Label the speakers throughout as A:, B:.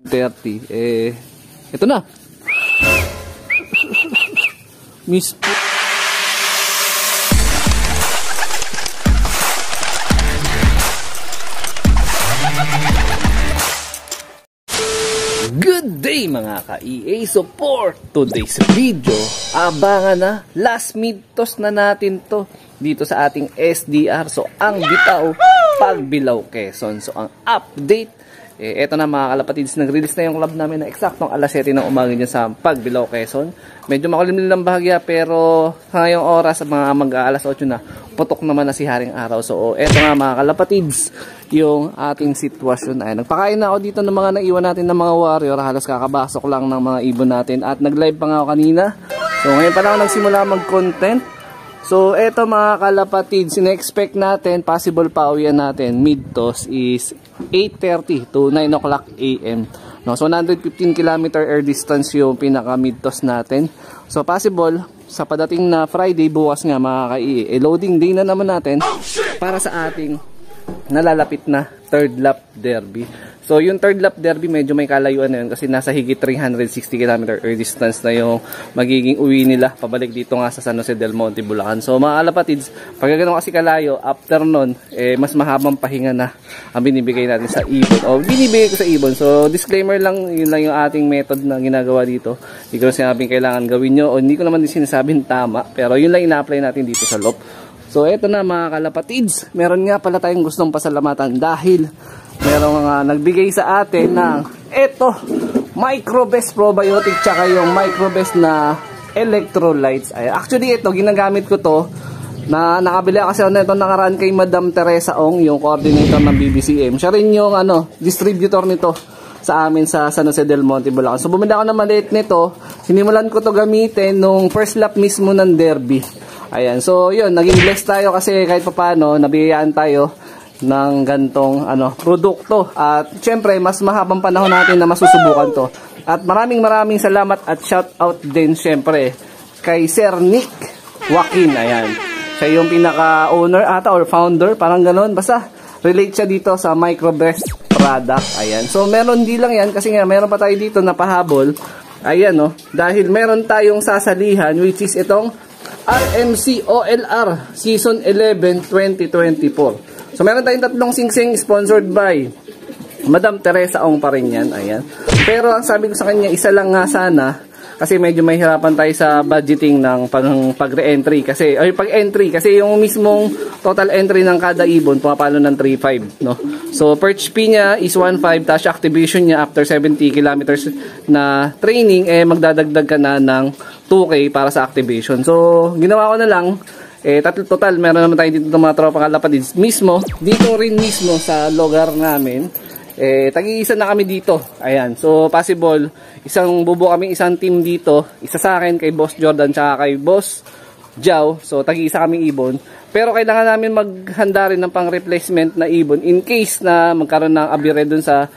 A: 30. Ito na. Miss po. Good day mga ka-EA. So for today's video, abangan na, last Midtos na natin to dito sa ating SDR. So ang bitaw, Pagbilao, Quezon. So ang update, eto na mga kalapatids, nag-release na yung club namin na eksaktong alas 7 ng umaga dyan sa Pagbilao, Quezon. Medyo makulimlim lang bahagya, pero sa ngayong oras, mga mag-aalas 8 na, putok naman na si Haring Araw. So eto nga mga kalapatids, yung ating sitwasyon. Ay, nagpakain na ako dito ng mga naiwan natin ng mga warrior. Halos kakabasok lang ng mga ibon natin. At nag-live pa nga ako kanina. So ngayon pa lang ako nagsimula mag-content. So eto mga kalapatids, in-expect natin, possible pauwian natin Midtos is 8:30 to 9 o'clock AM. No, so 115 km air distance yung pinaka Midtos natin. So possible sa padating na Friday, bukas nga mga ka-EA, loading day na naman natin para sa ating nalalapit na third lap derby. So yung third lap derby medyo may kalayuan na yun kasi nasa higit 360 km air distance na yung magiging uwi nila pabalik dito nga sa San Jose del Monte, Bulacan. So mga kalapatids, pag gano'n kasi kalayo, after nun, mas mahabang pahinga na ang binibigay natin sa ibon. O binibigay ko sa ibon. So disclaimer lang, yun lang yung ating method na ginagawa dito. Hindi ko sinabing kailangan gawin nyo o hindi ko naman din sinasabing tama, pero yun lang ina-apply natin dito sa loop. So eto na mga kalapatids, meron nga pala tayong gustong pasalamatan dahil meron nga nagbigay sa atin ng eto, Microbest Probiotic tsaka yung Microbest na Electrolytes. Ay, actually ito, ginagamit ko to na nakabili kasi ako nito nakaraan kay Madam Teresa Ong, yung coordinator ng BBCM. Siya rin yung distributor nito sa amin sa San Jose del Monte, Bulacan. So bumili ako ng maliit nito, sinimulan ko to gamitin nung first lap mismo ng derby. Ayan, so yun, naging blessed tayo kasi kahit paano nabiyayaan tayo ng gantong produkto. At syempre, mas mahabang panahon natin na masusubukan to. At maraming salamat at shout out din syempre kay Sir Nick Joaquin. Ayan, siya yung pinaka-owner ata or founder, parang ganoon. Basta relate siya dito sa Microbest product. Ayan, so meron di lang yan kasi nga meron pa tayo dito na pahabol. Ayan dahil meron tayong sasalihan which is itong RMC OLR Season 11 2024. So meron tayong tatlong singsing sponsored by Madam Teresa Ong pa rin yan. Ayan. Pero ang sabi ko sa kanya, isa lang nga sana kasi medyo may hirapan tayo sa budgeting ng pag-re-entry kasi pag-entry kasi yung mismong total entry ng kada ibon pumapalo ng 3.5, no. So perch fee niya is 1.5, tapos activation niya after 70 kilometers na training magdadagdag ka na ng 2K para sa activation. So ginawa ko na lang total meron naman tayo dito ng mga tropa kalapatids mismo dito rin mismo sa lugar namin. Tag-iisa na kami dito. Ayan. So possible bubuo kami isang team dito. Isa sa akin kay Boss Jordan tsaka kay Boss Jao. So tag-iisa kaming ibon. Pero kailangan namin maghanda rin ng pang-replacement na ibon in case na magkaroon ng abire dun sa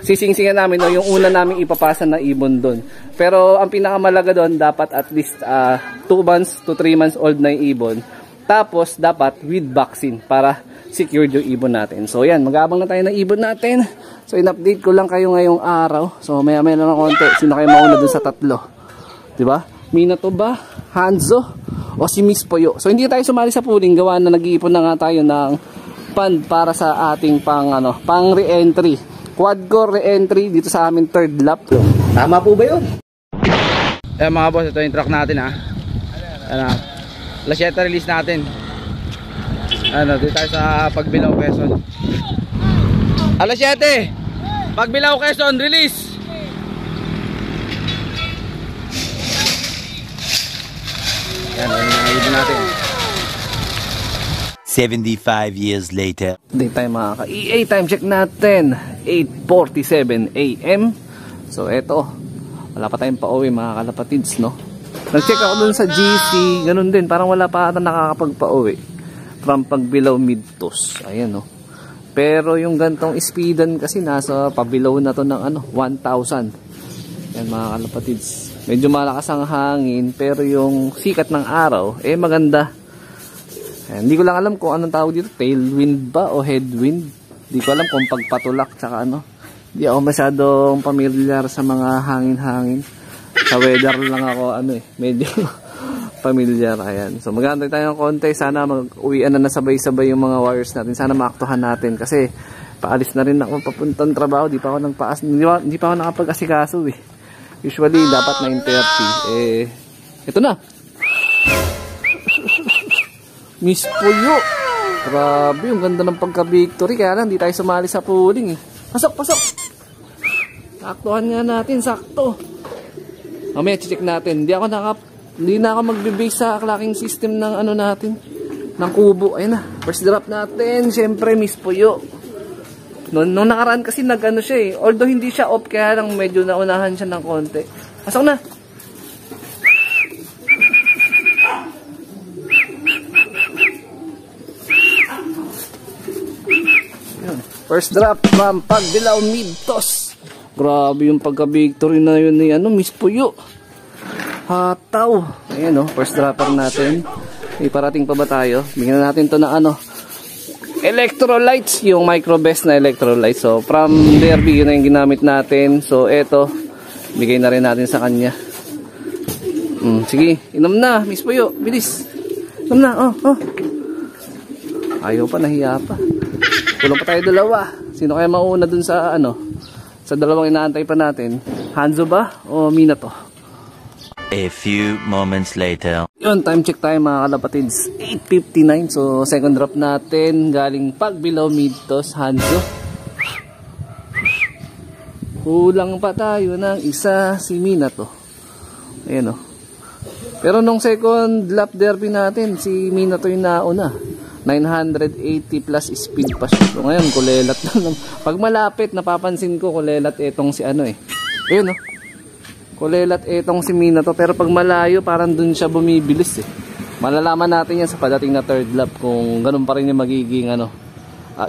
A: sisingsingan namin yung una namin ipapasa na ibon dun. Pero ang pinakamalaga doon dapat at least 2 months to 3 months old na yung ibon. Tapos dapat with vaccine para secured yung ibon natin. So yan, mag-aabang na tayo ng ibon natin. So in-update ko lang kayo ngayong araw. So maya-maya lang ng konti. Sino kayo mauna dun sa tatlo? Diba? Minato ba? Hanzo? O si Miss Poyo? So hindi tayo sumali sa pooling. Gawa na nag-iipon na nga tayo ng fund para sa ating pang re-entry. Quad-core re-entry dito sa amin third lap. Tama po ba yun?
B: Mga boss, ito yung truck natin Alas 7 release natin. Dito tayo sa Pagbilao, Quezon. Alas 7 Pagbilao, Quezon, release. Yan, yung ibon natin.
C: 75 years later.
A: Dito tayo mga ka-EA, time check natin 8:47 AM. So eto, wala pa tayong pauwi mga kalapatids, no? Nag-check ako dun sa GC, ganun din, parang wala pa ata nakakapagpa-uwi from Pagbilao Midtos. Ayan, no? Pero yung gantong speedan kasi nasa Pagbilao na to ng 1,000. Yan mga kalapatids. Medyo malakas ang hangin pero yung sikat ng araw maganda. Ayan, hindi ko lang alam kung anong tawag dito, tailwind ba o headwind. Hindi ko alam kung pagpatulak tsaka Hindi Hindi ako masyadong familiar sa mga hangin-hangin. Sa weather lang ako medyo familiar. Ayan. So mag-aantay tayo ng konti. Sana mag-uwian na sabay-sabay yung mga wires natin. Sana maaktuhan natin kasi paalis na rin ako papuntang trabaho. Hindi pa ako nakapag-asikaso eh. Usually dapat 9:30. Ito na. Miss Puyo. Grabe, yung ganda ng pagka-victory. Kaya lang, hindi tayo sumali sa pooling eh. Pasok! Saktuhan nga natin, sakto. Mamaya, check natin. Hindi na ako magbe-base sa clocking system ng natin. Ng kubo. Ayun na, first drop natin. Siyempre, Miss Puyo. Nung nakaraan kasi siya eh. Although hindi siya off, kaya lang medyo naunahan siya ng konti. Pasok na! First drop from Pagbilao Mid-Toss. Grabe yung pagka-victory na yun ni Miss Puyo. Hataw. Ayan first dropper natin. May parating pa ba tayo? Bigyan natin to ng electrolytes, yung micro-best na electrolytes. So from Derby, yun na yung ginamit natin. So eto, bigay na rin natin sa kanya. Sige, inom na Miss Puyo, bilis. Inom na, Ayaw pa, nahiya pa. Kulang pa tayo dalawa. Sino kaya mauna dun sa sa dalawang inaantay pa natin? Hanzo ba o Minato?
C: A few moments later.
A: Yun, time check tayo mga kalapatids. 8:59. So second drop natin galing Pagbilao Mid-Toss, Hanzo. Kulang pa tayo ng isa, si Minato. Ayan Pero nung second lap derby natin, si Minato yung nauna. 980 plus speed pa siya. So ngayon, kulelat na. Pag malapit, napapansin ko, kulelat etong si Ayun kulelat etong si Minato. Pero pag malayo, parang dun siya bumibilis eh. Malalaman natin yan sa padating na third lap kung ganun pa rin yung magiging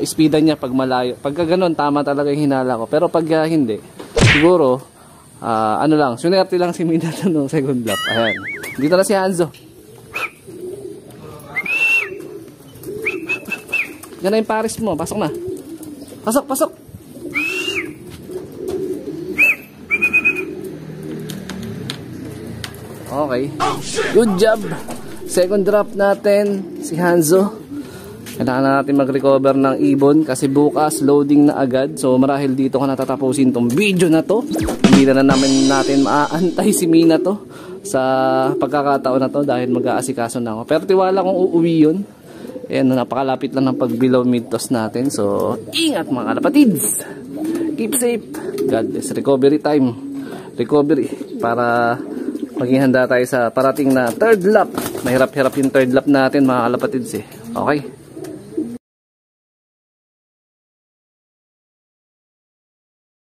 A: speedan niya pag malayo. Pagka ganun, tama talaga yung hinala ko. Pero pag hindi, siguro, sunerte lang si Minato nung second lap. Ayan. Dito na si Hanzo. Yan na yung Paris mo. Pasok na. Pasok. Okay. Good job. Second drop natin, si Hanzo. Kailangan natin mag-recover ng ibon kasi bukas loading na agad. So marahil dito ko natatapusin tong video na to. Hindi na natin maaantay si Minato sa pagkakataon na to dahil mag-aasikaso na ako. Pero tiwala kong uuwi yun. Ayan, napakalapit lang ng Pagbilao Mid-Toss natin. So, ingat mga kalapatids. Keep safe. God bless. Recovery time. Recovery. Para maging handa tayo sa parating na third lap. Mahirap-hirap yung third lap natin mga kalapatids eh. Okay.